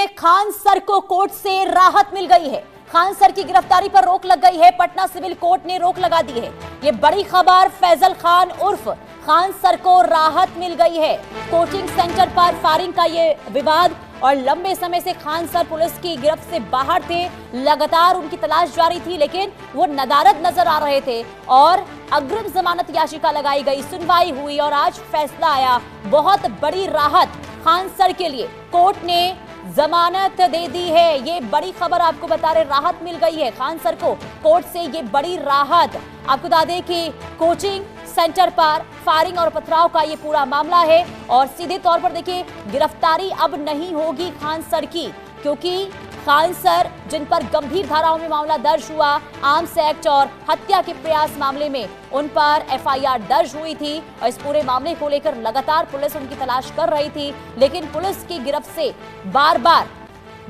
में खान सर को कोर्ट से राहत मिल गई है। खान सर की गिरफ्तारी पर रोक लग गई है। पटना सिविल कोर्ट ने रोक लगा दी है। ये बड़ी खबर, फैजल खान उर्फ खान सर को राहत मिल गई है। कोचिंग सेंटर पर फायरिंग का ये विवाद और लंबे समय से खान सर पुलिस की गिरफ्त से बाहर थे। लगातार उनकी तलाश जारी थी, लेकिन वो नदारद नजर आ रहे थे और अग्रिम जमानत याचिका लगाई गई, सुनवाई हुई और आज फैसला आया। बहुत बड़ी राहत खान सर के लिए, कोर्ट ने जमानत दे दी है। ये बड़ी खबर आपको बता रहे, राहत मिल गई है खान सर को कोर्ट से, ये बड़ी राहत। आपको बता दें कि कोचिंग सेंटर पर फायरिंग और पथराव का ये पूरा मामला है और सीधे तौर पर देखिए, गिरफ्तारी अब नहीं होगी खान सर की, क्योंकि खान सर जिन पर गंभीर धाराओं में मामला दर्ज हुआ, आर्म्स एक्ट और हत्या के प्रयास मामले में उन पर एफआईआर दर्ज हुई थी और इस पूरे मामले को लेकर लगातार पुलिस उनकी तलाश कर रही थी, लेकिन पुलिस की गिरफ्त से बार बार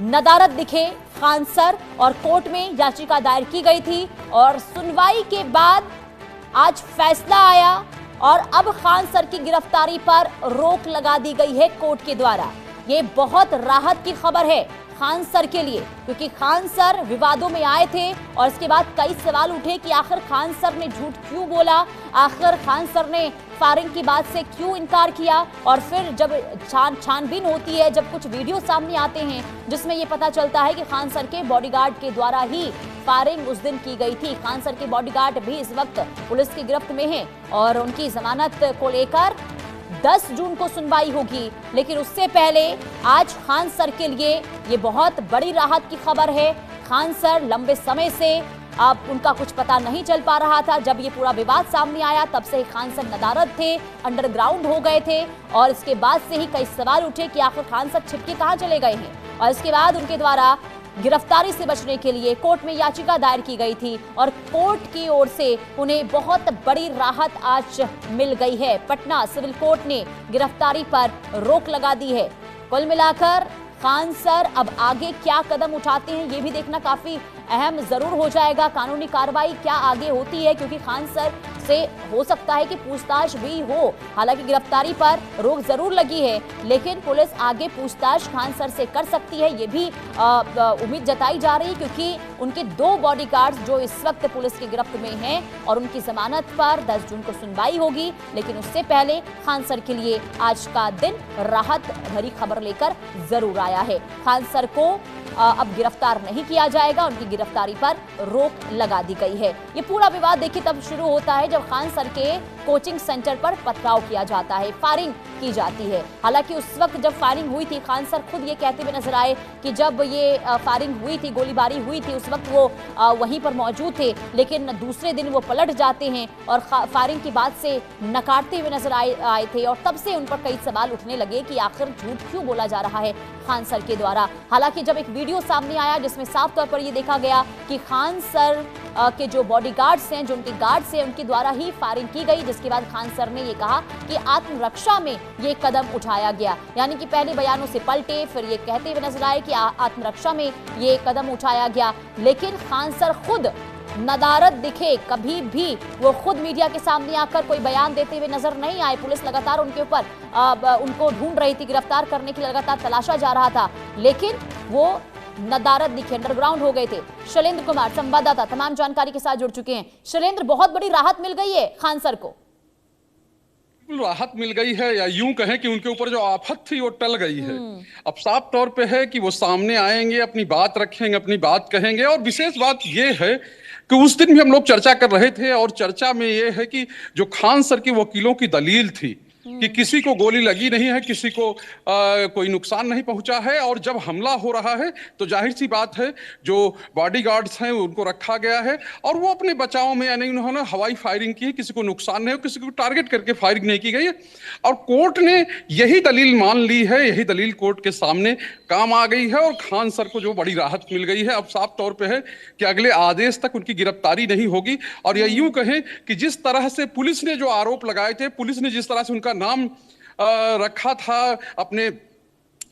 नदारद दिखे खान सर और कोर्ट में याचिका दायर की गई थी और सुनवाई के बाद आज फैसला आया और अब खान सर की गिरफ्तारी पर रोक लगा दी गई है कोर्ट के द्वारा। ये बहुत राहत की खबर है खान सर के लिए, क्योंकि खान सर विवादों में आए थे और इसके बाद कई सवाल उठे कि आखिर खान सर ने झूठ क्यों बोला, आखिर खान सर ने फायरिंग की बात से क्यों इनकार किया। और फिर जब छानबीन होती है, जब कुछ वीडियो सामने आते हैं जिसमें ये पता चलता है कि खान सर के बॉडीगार्ड के द्वारा ही फायरिंग उस दिन की गई थी। खान सर के बॉडीगार्ड भी इस वक्त पुलिस की गिरफ्त में हैं और उनकी जमानत को लेकर 10 जून को सुनवाई होगी, लेकिन उससे पहले आज खान सर के लिए ये बहुत बड़ी राहत की खबर है। खान सर लंबे समय से अब उनका कुछ पता नहीं चल पा रहा था। जब ये पूरा विवाद सामने आया तब से खान सर नदारद थे, अंडरग्राउंड हो गए थे और इसके बाद से ही कई सवाल उठे कि आखिर खान सर छिपके कहाँ चले गए हैं। और इसके बाद उनके द्वारा गिरफ्तारी से बचने के लिए कोर्ट में याचिका दायर की गई थी और कोर्ट की ओर से उन्हें बहुत बड़ी राहत आज मिल गई है। पटना सिविल कोर्ट ने गिरफ्तारी पर रोक लगा दी है। कुल मिलाकर खान सर अब आगे क्या कदम उठाते हैं ये भी देखना काफी अहम जरूर हो जाएगा। कानूनी कार्रवाई क्या आगे होती है, क्योंकि खान सर से हो सकता है कि पूछताछ भी हो। हालांकि गिरफ्तारी पर रोक जरूर लगी है, लेकिन पुलिस आगे पूछताछ खान सर से कर सकती है, ये भी उम्मीद जताई जा रही है, क्योंकि उनके 2 बॉडीगार्ड्स जो इस वक्त पुलिस की गिरफ्त में हैं और उनकी जमानत पर 10 जून को सुनवाई होगी। लेकिन उससे पहले खान सर के लिए आज का दिन राहत भरी खबर लेकर जरूर आया है। खान सर को अब गिरफ्तार नहीं किया जाएगा, उनकी गिरफ्तारी पर रोक लगा दी गई है। ये पूरा विवाद देखिए तब शुरू होता है जब खान सर के कोचिंग सेंटर पर पथराव किया जाता है, फायरिंग की जाती है। हालांकि उस वक्त जब फायरिंग हुई थी, खान सर खुद ये कहते हुए नजर आए कि जब ये फायरिंग हुई थी, गोलीबारी हुई थी, उस वक्त वो वहीं पर मौजूद थे, लेकिन दूसरे दिन वो पलट जाते हैं और फायरिंग की बात से नकारते हुए नजर आए थे और तब से उन पर कई सवाल उठने लगे कि आखिर झूठ क्यों बोला जा रहा है खान सर के द्वारा। हालांकि जब एक वीडियो सामने आया जिसमें साफ तौर पर यह देखा गया कि खान सर के जो बॉडीगार्ड्स हैं, जो उनके गार्ड्स हैं, उनके द्वारा ही फायरिंग की गई, जिसके बाद खान सर ने ये कहा कि आत्मरक्षा में ये कदम उठाया गया। यानी कि पहले बयानों से पलटे, फिर ये कहते हुए नजर आए कि आत्मरक्षा में ये कदम उठाया गया। लेकिन खान सर खुद नदारद दिखे, कभी भी वो खुद मीडिया के सामने आकर कोई बयान देते हुए नजर नहीं आए। पुलिस लगातार उनके ऊपर उनको ढूंढ रही थी, गिरफ्तार करने के लिए लगातार तलाशा जा रहा था, लेकिन वो नदारद दिखे, अंडरग्राउंड हो गए थे। शैलेंद्र कुमार संवाददाता तमाम जानकारी के साथ जुड़ चुके हैं। शैलेंद्र, बहुत बड़ी राहत मिल गई है खान सर को। राहत मिल गई है, या यूं कहें कि उनके ऊपर जो आफत थी वो टल गई है। अब साफ तौर पे है कि वो सामने आएंगे, अपनी बात रखेंगे, अपनी बात कहेंगे। और विशेष बात ये है कि उस दिन भी हम लोग चर्चा कर रहे थे और चर्चा में ये है कि जो खान सर के वकीलों की दलील थी कि किसी को गोली लगी नहीं है, किसी को कोई नुकसान नहीं पहुंचा है, और जब हमला हो रहा है तो जाहिर सी बात है जो बॉडीगार्ड्स हैं उनको रखा गया है और वो अपने बचाव में, यानी उन्होंने हवाई फायरिंग की है, किसी को नुकसान नहीं हो, किसी को टारगेट करके फायरिंग नहीं की गई है। और कोर्ट ने यही दलील मान ली है, यही दलील कोर्ट के सामने काम आ गई है और खान सर को जो बड़ी राहत मिल गई है। अब साफ तौर पर है कि अगले आदेश तक उनकी गिरफ्तारी नहीं होगी। और यह यूं कहें कि जिस तरह से पुलिस ने जो आरोप लगाए थे, पुलिस ने जिस तरह से उनका नाम रखा था अपने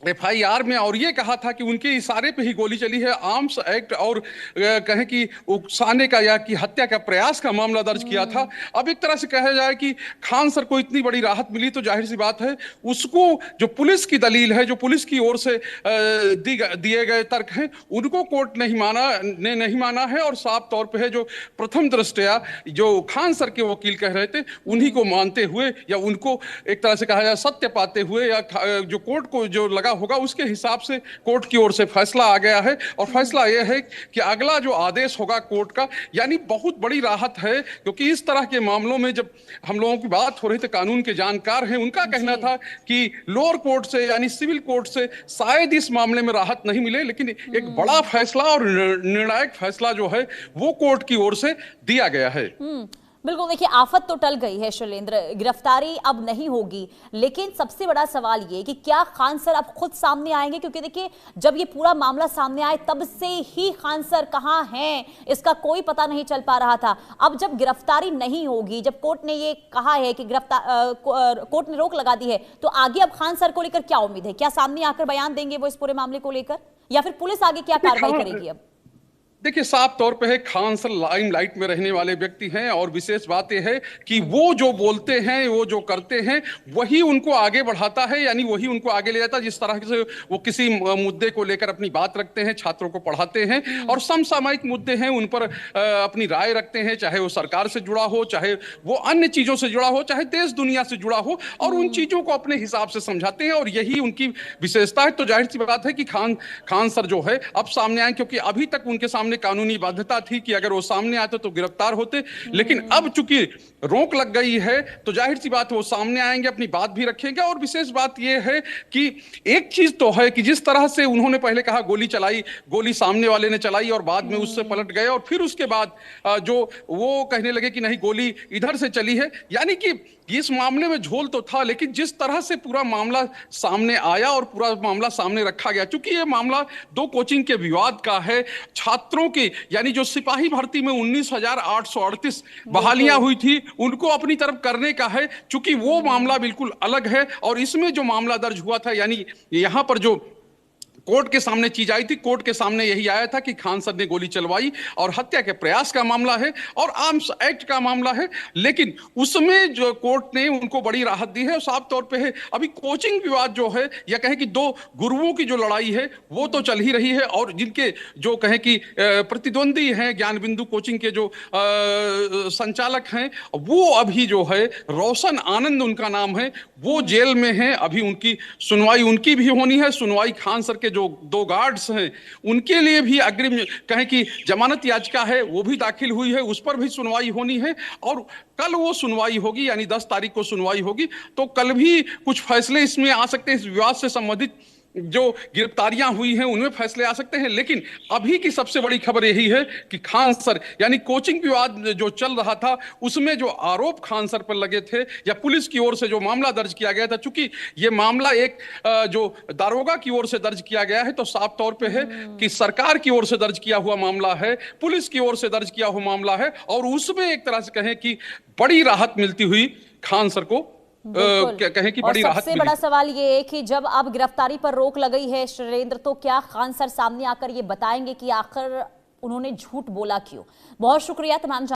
FIR में और ये कहा था कि उनके इशारे पे ही गोली चली है। आर्म्स एक्ट और कहें कि उकसाने का या कि हत्या का प्रयास का मामला दर्ज किया था। अब एक तरह से कहा जाए कि खान सर को इतनी बड़ी राहत मिली तो जाहिर सी बात है उसको जो पुलिस की दलील है, जो पुलिस की ओर से दिए गए तर्क हैं, उनको कोर्ट नहीं माना है। और साफ तौर पे है जो प्रथम दृष्टया जो खान सर के वकील कह रहे थे उन्हीं को मानते हुए या उनको एक तरह से कहा जाए सत्य पाते हुए या जो कोर्ट को जो लगा होगा उसके हिसाब से कोर्ट की ओर से फैसला आ गया है। और फैसला यह है कि अगला जो आदेश होगा कोर्ट का, यानी बहुत बड़ी राहत है, क्योंकि इस तरह के मामलों में जब हम लोगों की बात हो रही थी, कानून के जानकार हैं, उनका कहना था कि लोअर कोर्ट से यानी सिविल कोर्ट से शायद इस मामले में राहत नहीं मिले, लेकिन एक बड़ा फैसला और निर्णायक फैसला जो है वो कोर्ट की ओर से दिया गया है। बिल्कुल, देखिए आफत तो टल गई है शैलेंद्र, गिरफ्तारी अब नहीं होगी, लेकिन सबसे बड़ा सवाल ये कि क्या खान सर अब खुद सामने आएंगे? क्योंकि देखिए जब ये पूरा मामला सामने आए तब से ही खान सर कहाँ हैं इसका कोई पता नहीं चल पा रहा था। अब जब गिरफ्तारी नहीं होगी, जब कोर्ट ने ये कहा है कि कोर्ट ने रोक लगा दी है, तो आगे अब खान सर को लेकर क्या उम्मीद है? क्या सामने आकर बयान देंगे वो इस पूरे मामले को लेकर, या फिर पुलिस आगे क्या कार्रवाई करेगी? अब देखिए साफ तौर पे है खान सर लाइमलाइट में रहने वाले व्यक्ति हैं और विशेष बात यह है कि वो जो बोलते हैं, वो जो करते हैं, वही उनको आगे बढ़ाता है, यानी वही उनको आगे ले जाता है। जिस तरह से वो किसी मुद्दे को लेकर अपनी बात रखते हैं, छात्रों को पढ़ाते हैं और समसामयिक मुद्दे हैं उन पर अपनी राय रखते हैं, चाहे वो सरकार से जुड़ा हो, चाहे वो अन्य चीजों से जुड़ा हो, चाहे देश दुनिया से जुड़ा हो, और उन चीजों को अपने हिसाब से समझाते हैं और यही उनकी विशेषता है। तो जाहिर सी बात है कि खान सर जो है अब सामने आए, क्योंकि अभी तक उनके सामने कानूनी बाध्यता थी कि अगर वो सामने आते तो गिरफ्तार होते, लेकिन अब चूंकि रोक लग गई है तो जाहिर सी बात है वो सामने आएंगे, अपनी बात भी रखेंगे। और विशेष बात यह है कि एक चीज तो है कि जिस तरह से उन्होंने पहले कहा गोली चलाई, गोली सामने वाले ने चलाई और बाद में उससे पलट गए, और फिर उसके बाद जो वो कहने लगे कि नहीं गोली इधर से चली है, यानी कि इस मामले में झोल तो था, लेकिन जिस तरह से पूरा मामला सामने आया और पूरा मामला सामने रखा गया, क्योंकि यह मामला दो कोचिंग के विवाद का है, छात्रों की यानी जो सिपाही भर्ती में 19,838 बहालियां हुई थी उनको अपनी तरफ करने का है, क्योंकि वो मामला बिल्कुल अलग है। और इसमें जो मामला दर्ज हुआ था, यानी यहां पर जो कोर्ट के सामने चीज आई थी, कोर्ट के सामने यही आया था कि खान सर ने गोली चलवाई और हत्या के प्रयास का मामला है और आर्म्स एक्ट का मामला है। लेकिन उसमें जो कोर्ट ने उनको बड़ी राहत दी है, साफ तौर पे है अभी कोचिंग विवाद जो है, या कहें कि दो गुरुओं की जो लड़ाई है वो तो चल ही रही है, और जिनके जो कहें कि प्रतिद्वंदी हैं, ज्ञान बिंदु कोचिंग के जो संचालक हैं, वो अभी जो है रोशन आनंद उनका नाम है, वो जेल में है। अभी उनकी सुनवाई उनकी भी होनी है। सुनवाई खान सर के जो दो गार्ड्स हैं उनके लिए भी अग्रिम कहें कि जमानत याचिका है वो भी दाखिल हुई है, उस पर भी सुनवाई होनी है। और कल वो सुनवाई होगी, यानी 10 तारीख को सुनवाई होगी, तो कल भी कुछ फैसले इसमें आ सकते हैं। इस विवाद से संबंधित जो गिरफ्तारियां हुई हैं उनमें फैसले आ सकते हैं। लेकिन अभी की सबसे बड़ी खबर यही है कि खान सर यानी कोचिंग विवाद जो चल रहा था उसमें जो आरोप खान सर पर लगे थे या पुलिस की ओर से जो मामला दर्ज किया गया था, चूंकि ये मामला एक जो दारोगा की ओर से दर्ज किया गया है, तो साफ तौर पे है कि सरकार की ओर से दर्ज किया हुआ मामला है, पुलिस की ओर से दर्ज किया हुआ मामला है, और उसमें एक तरह से कहें कि बड़ी राहत मिलती हुई खान सर को कहें कि बड़ी राहत। सबसे बड़ा सवाल ये है कि जब अब गिरफ्तारी पर रोक लगी है शैलेंद्र, तो क्या खान सर सामने आकर ये बताएंगे कि आखिर उन्होंने झूठ बोला क्यों? बहुत शुक्रिया तमाम